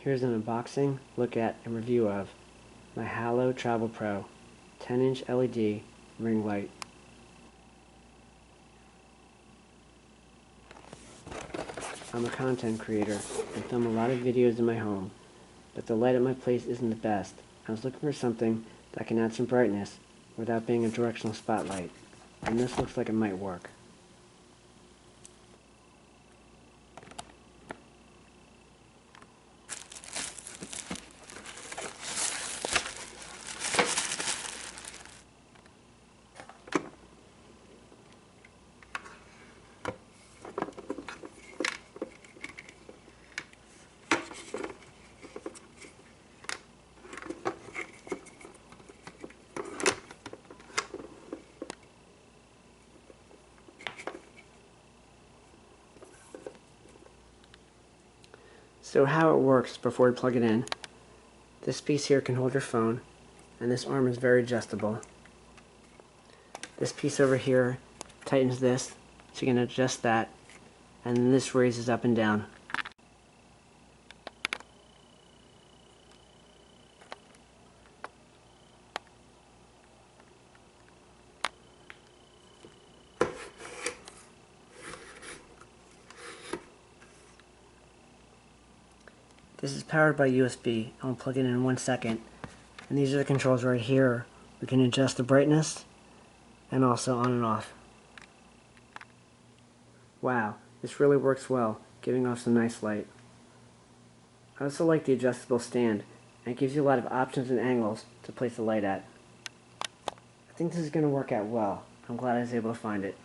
Here's an unboxing, look at, and review of my Halo Travel Pro 10-inch LED ring light. I'm a content creator and film a lot of videos in my home, but the light at my place isn't the best. I was looking for something that can add some brightness without being a directional spotlight, and this looks like it might work. So how it works before we plug it in: this piece here can hold your phone, and this arm is very adjustable. This piece over here tightens this, so you can adjust that, and then this raises up and down. This is powered by USB. I'll plug it in 1 second. And these are the controls right here. We can adjust the brightness and also on and off. Wow, this really works well, giving off some nice light. I also like the adjustable stand, and it gives you a lot of options and angles to place the light at. I think this is going to work out well. I'm glad I was able to find it.